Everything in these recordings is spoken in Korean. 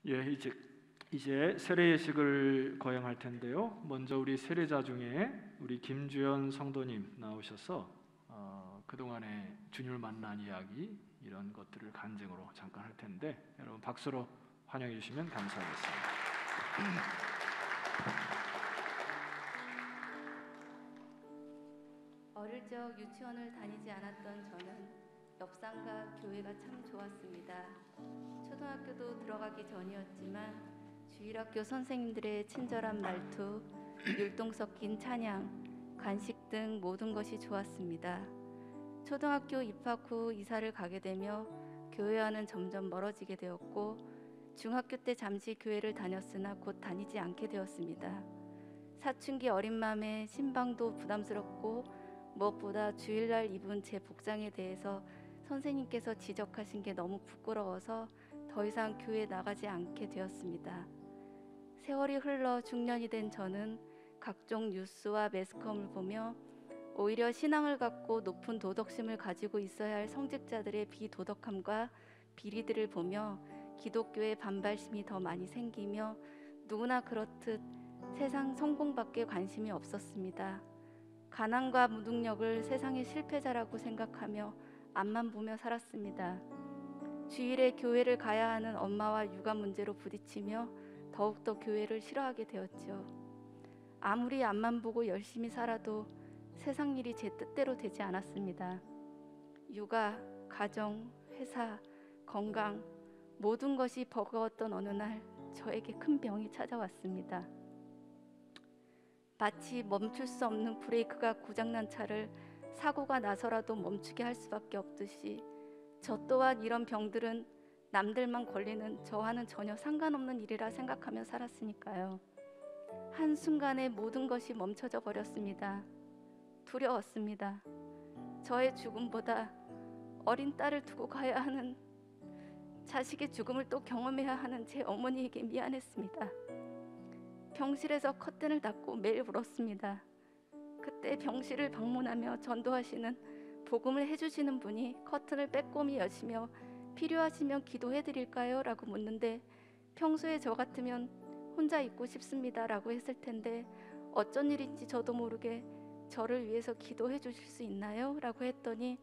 예, 이제 세례 예식을 거행할 텐데요. 먼저 우리 세례자 중에 우리 김주연 성도님 나오셔서 그동안에 주님을 만난 이야기 이런 것들을 간증으로 잠깐 할 텐데 여러분 박수로 환영해 주시면 감사하겠습니다. 어릴 적 유치원을 다니지 않았던 저는 옆상가 교회가 참 좋았습니다. 초등학교도 들어가기 전이었지만 주일학교 선생님들의 친절한 말투, 율동 섞인 찬양, 간식 등 모든 것이 좋았습니다. 초등학교 입학 후 이사를 가게 되며 교회와는 점점 멀어지게 되었고 중학교 때 잠시 교회를 다녔으나 곧 다니지 않게 되었습니다. 사춘기 어린 마음에 신방도 부담스럽고 무엇보다 주일날 입은 제 복장에 대해서 선생님께서 지적하신 게 너무 부끄러워서 더 이상 교회에 나가지 않게 되었습니다. 세월이 흘러 중년이 된 저는 각종 뉴스와 매스컴을 보며 오히려 신앙을 갖고 높은 도덕심을 가지고 있어야 할 성직자들의 비도덕함과 비리들을 보며 기독교의 반발심이 더 많이 생기며 누구나 그렇듯 세상 성공밖에 관심이 없었습니다. 가난과 무능력을 세상의 실패자라고 생각하며 앞만 보며 살았습니다. 주일에 교회를 가야 하는 엄마와 육아 문제로 부딪히며 더욱더 교회를 싫어하게 되었죠. 아무리 앞만 보고 열심히 살아도 세상 일이 제 뜻대로 되지 않았습니다. 육아, 가정, 회사, 건강 모든 것이 버거웠던 어느 날 저에게 큰 병이 찾아왔습니다. 마치 멈출 수 없는 브레이크가 고장난 차를 사고가 나서라도 멈추게 할 수밖에 없듯이 저 또한 이런 병들은 남들만 걸리는 저와는 전혀 상관없는 일이라 생각하며 살았으니까요. 한순간에 모든 것이 멈춰져 버렸습니다. 두려웠습니다. 저의 죽음보다 어린 딸을 두고 가야 하는, 자식의 죽음을 또 경험해야 하는 제 어머니에게 미안했습니다. 병실에서 커튼을 닫고 매일 울었습니다. 그때 병실을 방문하며 전도하시는, 복음을 해주시는 분이 커튼을 빼꼼히 여시며 필요하시면 기도해드릴까요? 라고 묻는데 평소에 저 같으면 혼자 있고 싶습니다 라고 했을 텐데 어쩐 일인지 저도 모르게 저를 위해서 기도해 주실 수 있나요? 라고 했더니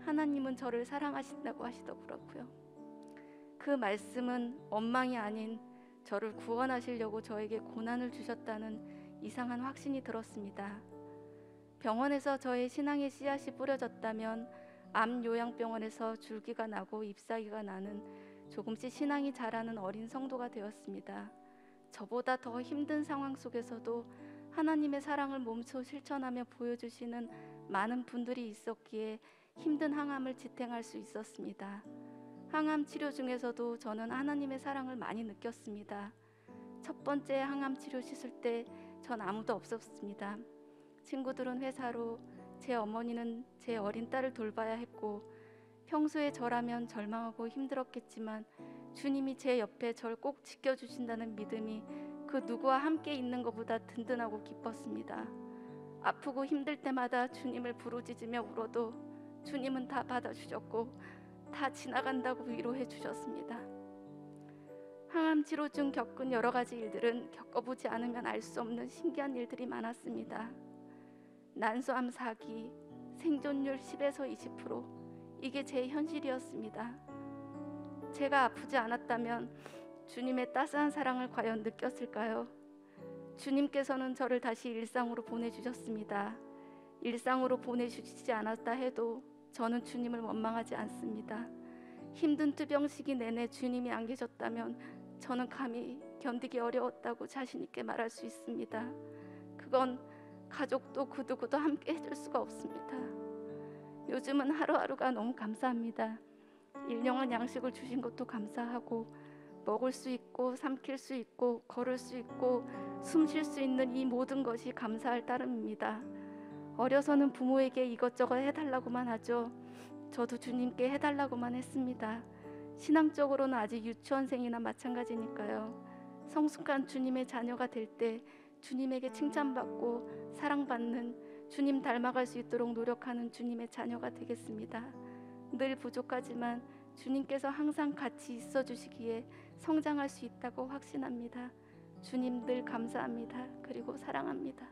하나님은 저를 사랑하신다고 하시더라고요. 그 말씀은 원망이 아닌 저를 구원하시려고 저에게 고난을 주셨다는 이상한 확신이 들었습니다. 병원에서 저의 신앙의 씨앗이 뿌려졌다면 암 요양병원에서 줄기가 나고 잎사귀가 나는 조금씩 신앙이 자라는 어린 성도가 되었습니다. 저보다 더 힘든 상황 속에서도 하나님의 사랑을 몸소 실천하며 보여주시는 많은 분들이 있었기에 힘든 항암을 지탱할 수 있었습니다. 항암 치료 중에서도 저는 하나님의 사랑을 많이 느꼈습니다. 첫 번째 항암 치료 시술 때 전 아무도 없었습니다. 친구들은 회사로, 제 어머니는 제 어린 딸을 돌봐야 했고 평소에 저라면 절망하고 힘들었겠지만 주님이 제 옆에 절 꼭 지켜주신다는 믿음이 그 누구와 함께 있는 것보다 든든하고 기뻤습니다. 아프고 힘들 때마다 주님을 부르짖으며 울어도 주님은 다 받아주셨고 다 지나간다고 위로해 주셨습니다. 항암 치료 중 겪은 여러 가지 일들은 겪어보지 않으면 알 수 없는 신기한 일들이 많았습니다. 난소암 4기, 생존율 10에서 20%, 이게 제 현실이었습니다. 제가 아프지 않았다면 주님의 따스한 사랑을 과연 느꼈을까요? 주님께서는 저를 다시 일상으로 보내주셨습니다. 일상으로 보내주시지 않았다 해도 저는 주님을 원망하지 않습니다. 힘든 투병 시기 내내 주님이 안 계셨다면 저는 감히 견디기 어려웠다고 자신 있게 말할 수 있습니다. 그건 가족도 그 누구도 함께 해줄 수가 없습니다. 요즘은 하루하루가 너무 감사합니다. 일용할 양식을 주신 것도 감사하고 먹을 수 있고 삼킬 수 있고 걸을 수 있고 숨 쉴 수 있는 이 모든 것이 감사할 따름입니다. 어려서는 부모에게 이것저것 해달라고만 하죠. 저도 주님께 해달라고만 했습니다. 신앙적으로는 아직 유치원생이나 마찬가지니까요. 성숙한 주님의 자녀가 될 때 주님에게 칭찬받고 사랑받는, 주님 닮아갈 수 있도록 노력하는 주님의 자녀가 되겠습니다. 늘 부족하지만 주님께서 항상 같이 있어 주시기에 성장할 수 있다고 확신합니다. 주님 늘 감사합니다. 그리고 사랑합니다.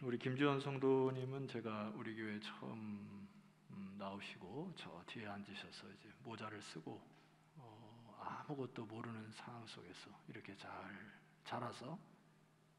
우리 김주현 성도님은 제가 우리 교회 처음 나오시고 저 뒤에 앉으셔서 이제 모자를 쓰고 아무것도 모르는 상황 속에서 이렇게 잘 자라서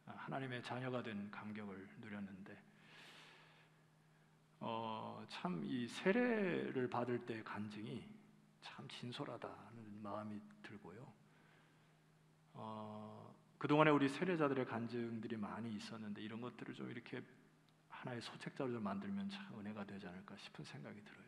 하나님의 자녀가 된 감격을 누렸는데 참 이 세례를 받을 때 간증이 참 진솔하다는 마음이 들고요. 그동안에 우리 세례자들의 간증들이 많이 있었는데 이런 것들을 좀 이렇게 하나의 소책자로 좀 만들면 참 은혜가 되지 않을까 싶은 생각이 들어요.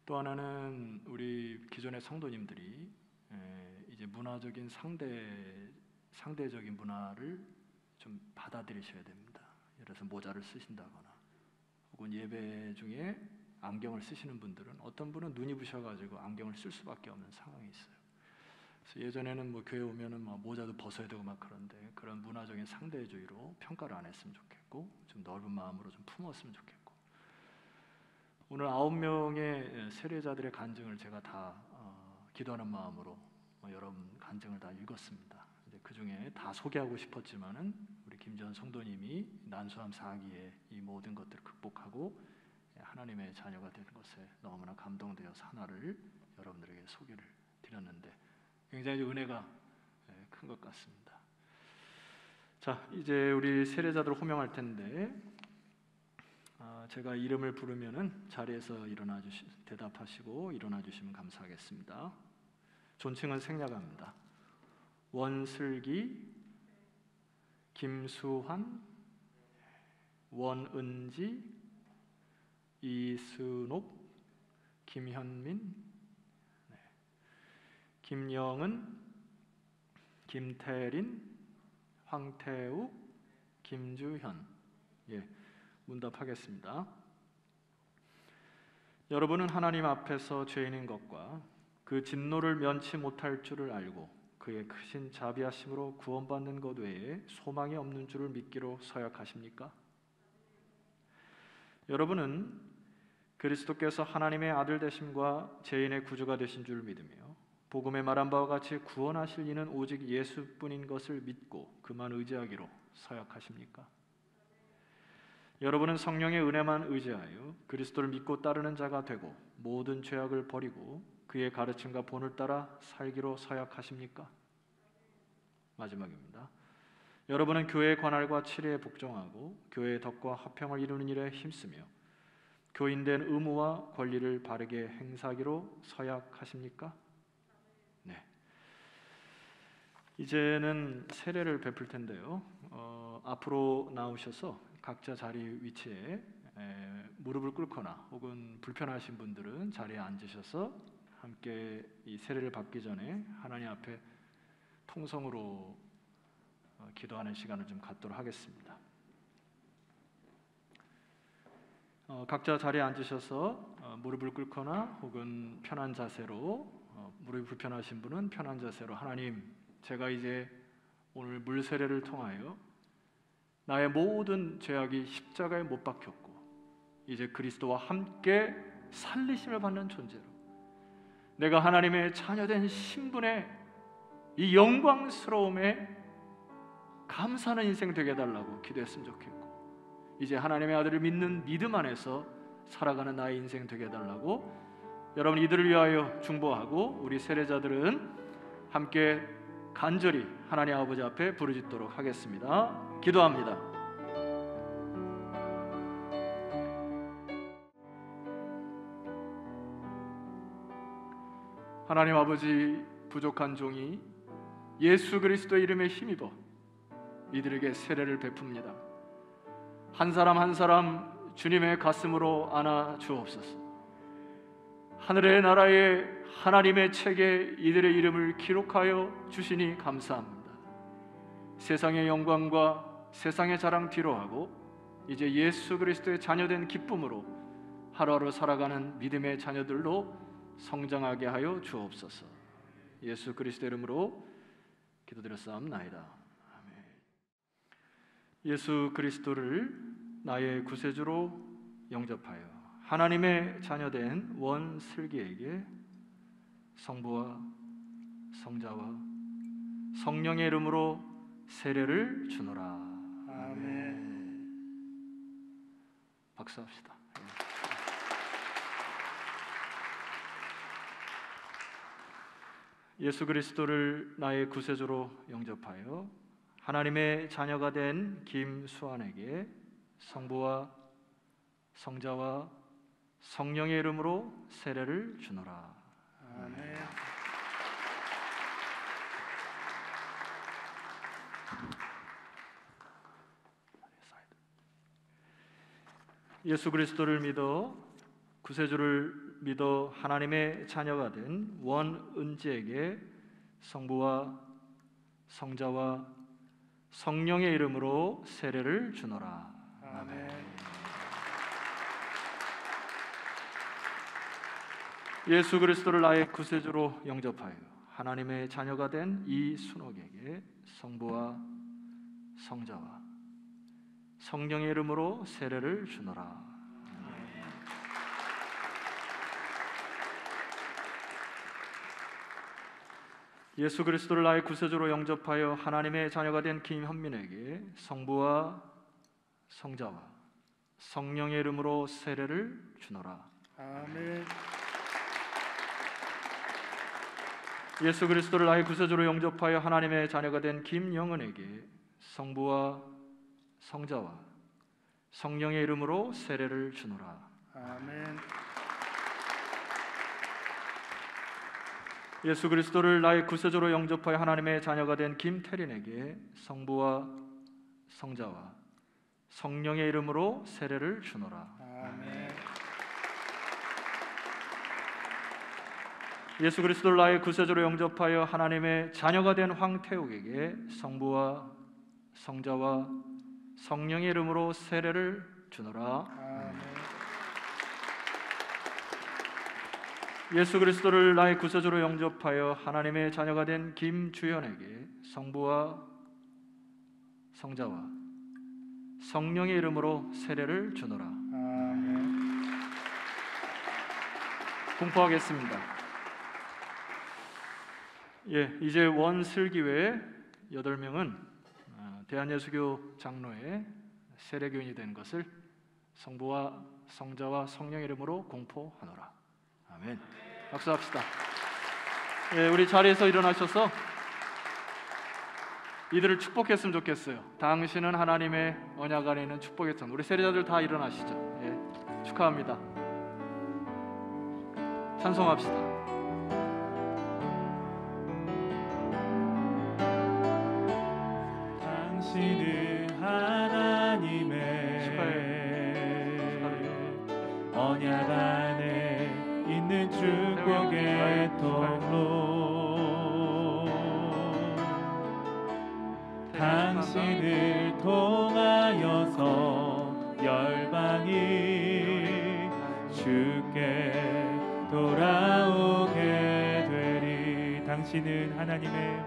또 하나는 우리 기존의 성도님들이 이제 문화적인 상대적인 문화를 좀 받아들이셔야 됩니다. 예를 들어서 모자를 쓰신다거나 혹은 예배 중에 안경을 쓰시는 분들은 어떤 분은 눈이 부셔가지고 안경을 쓸 수밖에 없는 상황이 있어요. 그래서 예전에는 뭐 교회 오면은 막 모자도 벗어야 되고 막 그런데 그런 문화적인 상대주의로 평가를 안 했으면 좋겠고 좀 넓은 마음으로 좀 품었으면 좋겠고 오늘 9명의 세례자들의 간증을 제가 다 기도하는 마음으로 여러분 간증을 다 읽었습니다. 이제 그 중에 다 소개하고 싶었지만은 우리 김전 성도님이 난수함 4기에 이 모든 것들을 극복하고 하나님의 자녀가 되는 것에 너무나 감동되어서 하나를 여러분들에게 소개를 드렸는데 굉장히 은혜가 큰 것 같습니다. 자, 이제 우리 세례자들 호명할 텐데 제가 이름을 부르면은 자리에서 대답하시고 일어나 주시면 감사하겠습니다. 존칭은 생략합니다. 원슬기, 김수환, 원은지, 이순옥, 김현민, 김영은, 김태린, 황태우, 김주현. 문답하겠습니다. 여러분은 하나님 앞에서 죄인인 것과 그 진노를 면치 못할 줄을 알고 그의 크신 자비하심으로 구원받는 것 외에 소망이 없는 줄을 믿기로 서약하십니까? 여러분은 그리스도께서 하나님의 아들 되심과 죄인의 구주가 되신 줄 믿으며 복음에 말한 바와 같이 구원하실 이는 오직 예수뿐인 것을 믿고 그만 의지하기로 서약하십니까? 여러분은 성령의 은혜만 의지하여 그리스도를 믿고 따르는 자가 되고 모든 죄악을 버리고 그의 가르침과 본을 따라 살기로 서약하십니까? 마지막입니다. 여러분은 교회의 관할과 치리에 복종하고 교회의 덕과 화평을 이루는 일에 힘쓰며 교인된 의무와 권리를 바르게 행사하기로 서약하십니까? 네. 이제는 세례를 베풀 텐데요. 앞으로 나오셔서 각자 자리 위치에 무릎을 꿇거나 혹은 불편하신 분들은 자리에 앉으셔서 함께 이 세례를 받기 전에 하나님 앞에 통성으로 기도하는 시간을 좀 갖도록 하겠습니다. 각자 자리에 앉으셔서 무릎을 꿇거나 혹은 편한 자세로 무릎이 불편하신 분은 편한 자세로 하나님, 제가 이제 오늘 물 세례를 통하여 나의 모든 죄악이 십자가에 못 박혔고 이제 그리스도와 함께 살리심을 받는 존재로 내가 하나님의 자녀된 신분의 이 영광스러움에 감사하는 인생 되게 해달라고 기도했으면 좋겠고 이제 하나님의 아들을 믿는 믿음 안에서 살아가는 나의 인생 되게 해달라고 여러분 이들을 위하여 중보하고 우리 세례자들은 함께 간절히 하나님 아버지 앞에 부르짖도록 하겠습니다. 기도합니다. 하나님 아버지, 부족한 종이 예수 그리스도의 이름에 힘입어 이들에게 세례를 베풉니다. 한 사람 한 사람 주님의 가슴으로 안아 주옵소서. 하늘의 나라에 하나님의 책에 이들의 이름을 기록하여 주시니 감사합니다. 세상의 영광과 세상의 자랑 뒤로하고 이제 예수 그리스도의 자녀된 기쁨으로 하루하루 살아가는 믿음의 자녀들로 성장하게 하여 주옵소서. 예수 그리스도 이름으로 기도드렸사옵나이다. 아멘. 예수 그리스도를 나의 구세주로 영접하여 하나님의 자녀된 원슬기에게 성부와 성자와 성령의 이름으로 세례를 주노라. 아멘. 박수합시다. 예수 그리스도를 나의 구세주로 영접하여 하나님의 자녀가 된 김수환에게 성부와 성자와 성령의 이름으로 세례를 주노라. 아멘. 예수 그리스도를 믿어 구세주를 믿어 하나님의 자녀가 된 원은지에게 성부와 성자와 성령의 이름으로 세례를 주노라. 아멘. 예수 그리스도를 나의 구세주로 영접하여 하나님의 자녀가 된 이순옥에게 성부와 성자와 성령의 이름으로 세례를 주노라. 예수 그리스도를 나의 구세주로 영접하여 하나님의 자녀가 된 김현민에게 성부와 성자와 성령의 이름으로 세례를 주노라. 아멘. 예수 그리스도를 나의 구세주로 영접하여 하나님의 자녀가 된 김영은에게 성부와 성자와 성령의 이름으로 세례를 주노라. 아멘. 예수 그리스도를 나의 구세주로 영접하여 하나님의 자녀가 된 김태린에게 성부와 성자와 성령의 이름으로 세례를 주노라. 아멘. 예수 그리스도를 나의 구세주로 영접하여 하나님의 자녀가 된 황태욱에게 성부와 성자와 성령의 이름으로 세례를 주노라. 아멘. 예수 그리스도를 나의 구세주로 영접하여 하나님의 자녀가 된 김주현에게 성부와 성자와 성령의 이름으로 세례를 주노라. 아멘. 공포하겠습니다. 이제 원슬기외 8명은 대한예수교 장로의 세례교인이 된 것을 성부와 성자와 성령의 이름으로 공포하노라. 아멘. 박수합시다. 우리 자리에서 일어나셔서 이들을 축복했으면 좋겠어요. 당신은 하나님의 언약 안에 있는 축복의 성. 우리 세례자들 다 일어나시죠. 축하합니다. 찬송합시다. 당신은 하나님의 언약 안에 있는 축복의 통로, 당신을 통하여서 열방이 주께 돌아오게 되리. 당신은 하나님의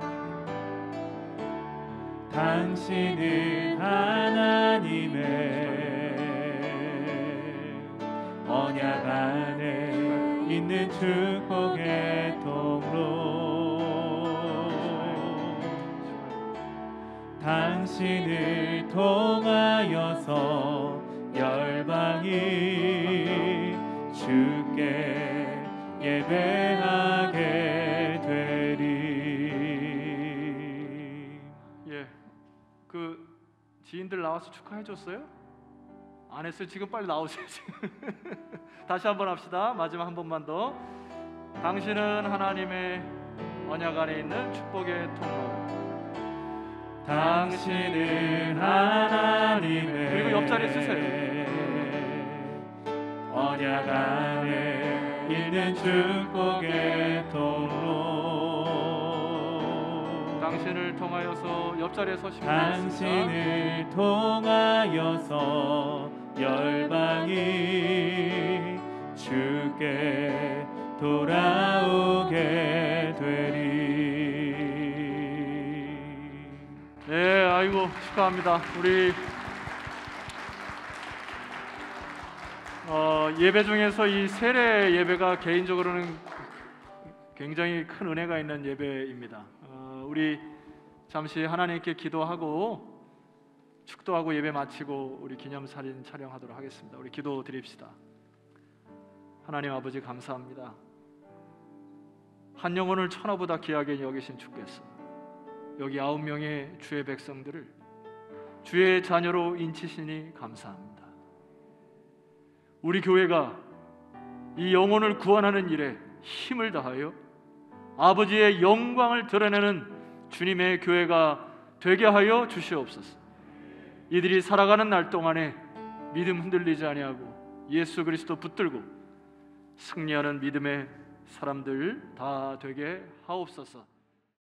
언약 안에 있는 축복의 통로, 당신을 통하여서 열방이 주께 예배하게 되리. 그 지인들 나와서 축하해 줬어요? 안 했어요? 지금 빨리 나오세요. 다시 한번 합시다. 마지막 한 번만 더. 당신은 하나님의 언약 안에 있는 축복의 통로, 당신은 하나님의 그리고 옆자리에 쓰세요. 언약 안에 있는 축복의 통로, 당신을 통하여서 옆자리에 서시면 당신을 통하여서 열방이 주께 돌아오게 되리. 네, 아이고 축하합니다. 우리 예배 중에서 이 세례 예배가 개인적으로는 굉장히 큰 은혜가 있는 예배입니다. 우리 잠시 하나님께 기도하고 축도하고 예배 마치고 우리 기념사진 촬영하도록 하겠습니다. 우리 기도 드립시다. 하나님 아버지 감사합니다. 한 영혼을 천하보다 귀하게 여기신 주께서 여기 9명의 주의 백성들을 주의 자녀로 인치시니 감사합니다. 우리 교회가 이 영혼을 구원하는 일에 힘을 다하여 아버지의 영광을 드러내는 주님의 교회가 되게 하여 주시옵소서. 이들이 살아가는 날 동안에 믿음 흔들리지 아니하고 예수 그리스도 붙들고 승리하는 믿음의 사람들 다 되게 하옵소서.